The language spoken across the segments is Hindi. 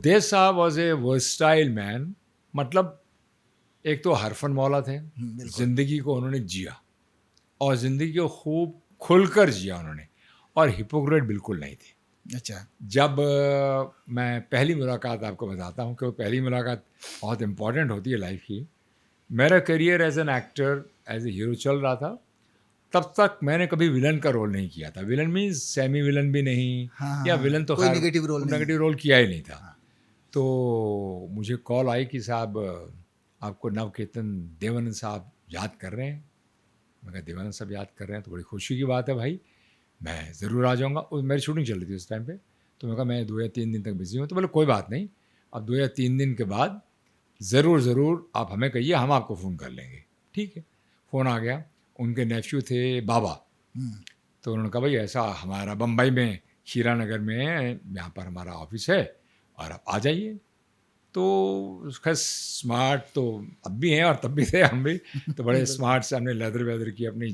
देस साहब वॉज ए वर्सटाइल मैन. मतलब एक तो हरफन मौला थे, जिंदगी को उन्होंने जिया और ज़िंदगी को खूब खुलकर जिया उन्होंने, और हिपोक्रेट बिल्कुल नहीं थे. अच्छा. जब मैं पहली मुलाकात आपको बताता हूँ कि वो पहली मुलाकात बहुत इम्पॉर्टेंट होती है लाइफ की. मेरा career as an actor, as a hero चल रहा था. तब तक मैंने कभी विलन का रोल नहीं किया था. विलन मीन्स सेमी विलन भी नहीं. हाँ, या विलन तो कोई खैर नेगेटिव रोल किया ही नहीं था. हाँ. तो मुझे कॉल आई कि साहब आपको नवकेतन देवानंद साहब याद कर रहे हैं. मैं कहा देवानंद साहब याद कर रहे हैं तो बड़ी खुशी की बात है भाई, मैं ज़रूर आ जाऊँगा. और मेरी शूटिंग चल रही थी उस टाइम पे. तो मैं कहा मैं 2 या 3 दिन तक बिज़ी हूँ. तो बोले कोई बात नहीं, अब 2 या 3 दिन के बाद ज़रूर आप हमें कहिए, हम आपको फ़ोन कर लेंगे. ठीक है. फ़ोन आ गया. उनके नेफ्यू थे बाबा. तो उन्होंने कहा भाई ऐसा हमारा बम्बई में हीरा नगर में यहाँ पर हमारा ऑफिस है और आप आ जाइए. तो खैर स्मार्ट तो अब भी हैं और तब भी थे हम भी. तो बड़े स्मार्ट से हमने लेदर वेदर की अपनी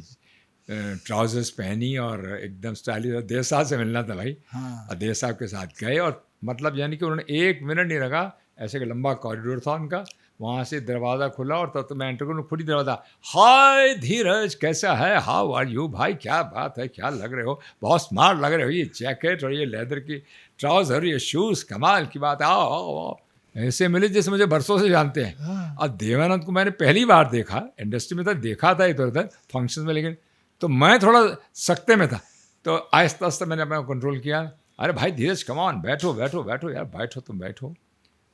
ट्राउजर्स पहनी और एकदम स्टाइलिश. देव साहब से मिलना था भाई. और देव साहब के साथ गए और मतलब यानी कि उन्होंने 1 मिनट नहीं लगा. ऐसे का लंबा कॉरिडोर था उनका, वहाँ से दरवाज़ा खुला और तब तो मैं एंटर करूँ, खुद ही दरवाज़ा, हाय धीरज कैसा है, हाउ आर यू भाई, क्या बात है, क्या लग रहे हो, बहुत स्मार्ट लग रहे हो, ये जैकेट और ये लेदर की ट्राउज़र, ये शूज़, कमाल की बात है, आओ आओ आओ. ऐसे मिले जैसे मुझे बरसों से जानते हैं. और देवानंद को मैंने पहली बार देखा, इंडस्ट्री में था, देखा था इधर उधर फंक्शन में, लेकिन तो मैं थोड़ा सख्ते में था. तो आहिस्ता आहिस्ता मैंने अपना कंट्रोल किया. अरे भाई धीरज कम ऑन, बैठो बैठो बैठो यार, बैठो तुम बैठो.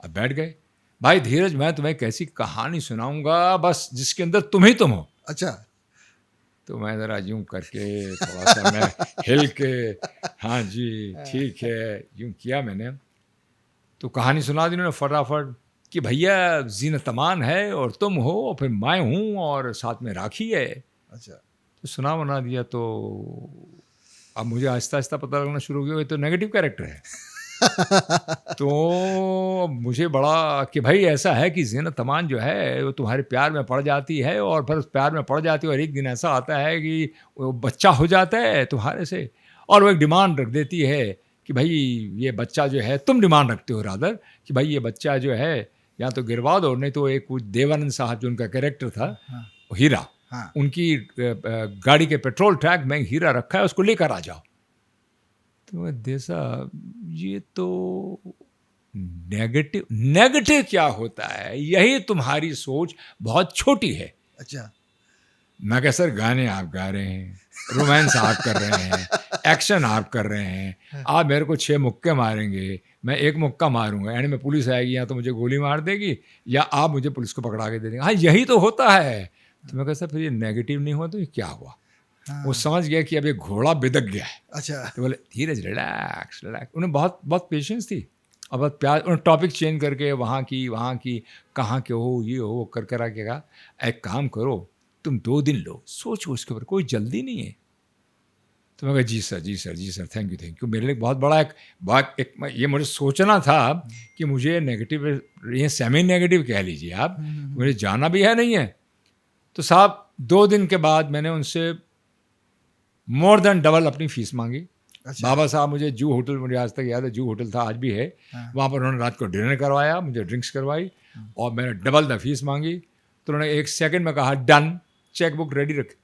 अब बैठ गए. भाई धीरज मैं तुम्हें कैसी कहानी सुनाऊंगा बस जिसके अंदर तुम ही तुम हो. अच्छा. तो मैं ज़रा यूँ करके थोड़ा सा मैं हिल के, हाँ जी ठीक है, यूँ किया मैंने. तो कहानी सुना दी उन्होंने फटाफट कि भैया जीनत अमान है और तुम हो और फिर मैं हूँ और साथ में राखी है. अच्छा. तो सुना बना दिया. तो अब मुझे आहिस्ता आहिस्ता पता लगना शुरू हो गया तो नेगेटिव कैरेक्टर है. तो मुझे बड़ा कि भाई ऐसा है कि ज़ीनत अमान जो है वो तुम्हारे प्यार में पड़ जाती है और फिर उस प्यार में पड़ जाती है और एक दिन ऐसा आता है कि वो बच्चा हो जाता है तुम्हारे से और वो एक डिमांड रख देती है कि भाई ये बच्चा जो है, तुम डिमांड रखते हो रादर कि भाई ये बच्चा जो है या तो गिरवा दो, नहीं तो एक देवानंद साहब जो उनका कैरेक्टर था, हीरा, उनकी गाड़ी के पेट्रोल टैंक में हीरा रखा है, उसको लेकर आ जाओ. तो मैं देसा ये तो नेगेटिव क्या होता है, यही तुम्हारी सोच बहुत छोटी है. अच्छा. मैं कह सर गाने आप गा रहे हैं, रोमांस आप कर रहे हैं, एक्शन आप कर रहे हैं, आप मेरे को 6 मुक्के मारेंगे, मैं 1 मुक्का मारूंगा, यानी मैं पुलिस आएगी या तो मुझे गोली मार देगी या आप मुझे पुलिस को पकड़ा के दे देंगे. हाँ यही तो होता है. तो मैं कह सर फिर ये नेगेटिव नहीं हुआ तो ये क्या हुआ. वो समझ गया कि अब ये घोड़ा बिदक गया है. अच्छा. तो बोले धीरज रिलैक्स रिलैक्स. उन्हें बहुत बहुत पेशेंस थी और बहुत प्यार. उन्होंने टॉपिक चेंज करके वहाँ की कहाँ के हो ये हो कर कर आके कहा एक काम करो तुम 2 दिन लो, सोचो उसके ऊपर, कोई जल्दी नहीं है. तो मैं कहा जी सर थैंक यू. मेरे लिए बहुत बड़ा एक ये मुझे सोचना था कि मुझे नेगेटिव, ये सेमी नेगेटिव कह लीजिए आप, मुझे जाना भी है नहीं है. तो साहब 2 दिन के बाद मैंने उनसे मोर देन डबल अपनी फीस मांगी. अच्छा. बाबा साहब मुझे जू होटल, मुझे आज तक याद है जू होटल था, आज भी है. वहाँ पर उन्होंने रात को डिनर करवाया, मुझे ड्रिंक्स करवाई और मैंने डबल द फीस मांगी. तो उन्होंने 1 सेकंड में कहा डन, चेक बुक रेडी रख.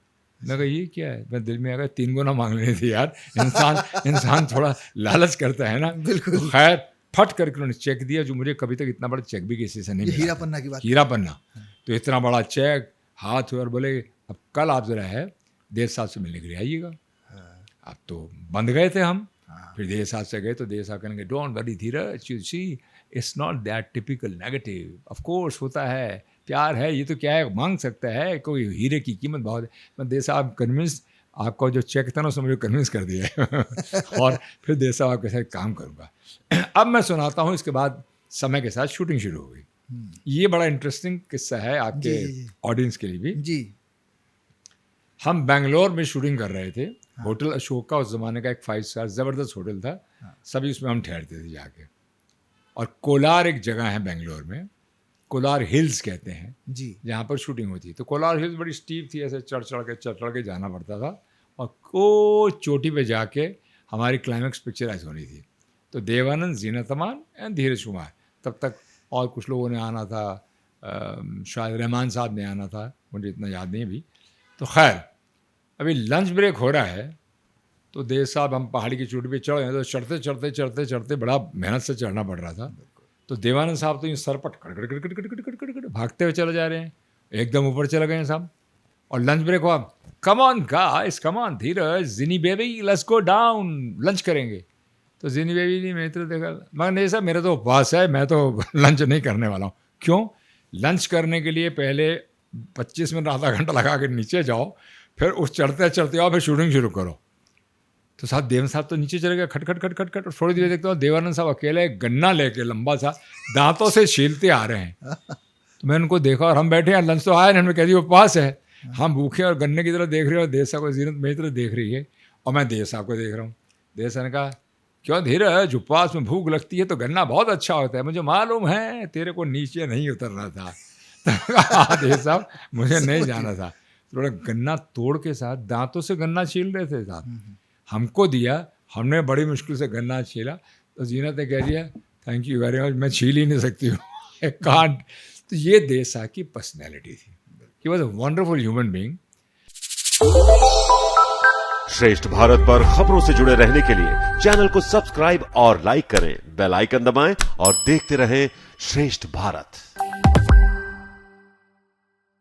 मैं कहा ये क्या है. मैं दिल में आ गया 3 गुना मांग लेनी थी यार. इंसान थोड़ा लालच करता है ना. बिल्कुल. खैर फट करके उन्होंने चेक दिया, जो मुझे कभी तक इतना बड़ा चेक भी किसी से नहीं मिला. हीरा पन्ना की बात. हीरा पन्ना. तो इतना बड़ा चेक हाथ हुआ और बोले अब कल आप जरा है देव साहब से मिलने के लिए आइएगा. अब तो बंद गए थे हम. फिर देव साहब से गए तो देव साहब कहने don't worry Dheeraj, you see it's not that typical negative. Of course होता है, प्यार है, ये तो क्या है, मांग सकता है कोई, हीरे की कीमत बहुत है. मैं देव साहब कन्विंस, आपका जो चेक था ना उसने मुझे कन्विंस कर दिया है. और फिर देव साहब आपके साथ काम करूँगा. अब मैं सुनाता हूँ. इसके बाद समय के साथ शूटिंग शुरू हो गई. ये बड़ा इंटरेस्टिंग किस्सा है आपके ऑडियंस के लिए भी जी. हम बेंगलोर में शूटिंग कर रहे थे. होटल अशोक का उस ज़माने का एक 5 स्टार ज़बरदस्त होटल था. सभी उसमें हम ठहरते थे जाके. और कोलार एक जगह है बेंगलोर में, कोलार हिल्स कहते हैं जी, जहाँ पर शूटिंग होती. तो कोलार हिल्स बड़ी स्टीप थी, ऐसे चढ़ के जाना पड़ता था और को चोटी पे जाके हमारी क्लाइमैक्स पिक्चराइज होनी थी. तो देवानंद, ज़ीनत अमान एंड धीरज कुमार तब तक और कुछ लोगों ने आना था, शायद रहमान साहब ने आना था, मुझे इतना याद नहीं अभी। तो खैर अभी लंच ब्रेक हो रहा है, तो देव साहब हम पहाड़ी की चोटी पे चढ़ गए, तो चढ़ते चढ़ते चढ़ते चढ़ते बड़ा मेहनत से चढ़ना पड़ रहा था। तो देवानंद साहब तो यूँ सर पर कड़ भागते हुए चले जा रहे हैं, एकदम ऊपर चले गए साहब। और लंच ब्रेक हुआ, come on guys, come on Dheeraj, Ginny baby let's go down, lunch करेंगे। तो जिनी बेबी ने मेरे तरफ देखा, मगर नहीं साहब मेरा तो उपवास है, मैं तो लंच नहीं करने वाला हूँ। क्यों? लंच करने के लिए पहले 25 मिनट आधा घंटा लगा के नीचे जाओ, फिर उस चढ़ते चढ़ते आओ, फिर शूटिंग शुरू करो। तो साहब देवानंद साहब तो नीचे चले गए, खट खट खट खट खट। थोड़ी देर देखता हूँ देवानंद साहब अकेले गन्ना लेके लंबा सा दांतों से छीलते आ रहे हैं। तो मैंने उनको देखा, और हम बैठे हैं, लंच तो आया नहीं, हमने कह दिया उपवास है, हम भूखे और गन्ने की तरफ देख रहे हैं, और देव साहब को जीनत मेरी तरफ देख रही है और मैं देव साहब को देख रहा हूँ। देव साहब ने कहा, क्यों धीरज, उपवास में भूख लगती है तो गन्ना बहुत अच्छा होता है, मुझे मालूम है, तेरे को नीचे नहीं उतरना था। देव साहब मुझे नहीं जाना था। थोड़ा गन्ना तोड़ के साथ दांतों से गन्ना छील रहे थे साहब, हमको दिया, हमने बड़ी मुश्किल से गन्ना छीला। तो जीनत ने कह दिया थैंक यू वेरी मच, मैं छील ही नहीं सकती हूँ, कांट। तो ये देव साहब की पर्सनैलिटी थी, he was a wonderful human being. श्रेष्ठ भारत पर खबरों से जुड़े रहने के लिए चैनल को सब्सक्राइब और लाइक करें, बेल आइकन दबाएं और देखते रहें श्रेष्ठ भारत।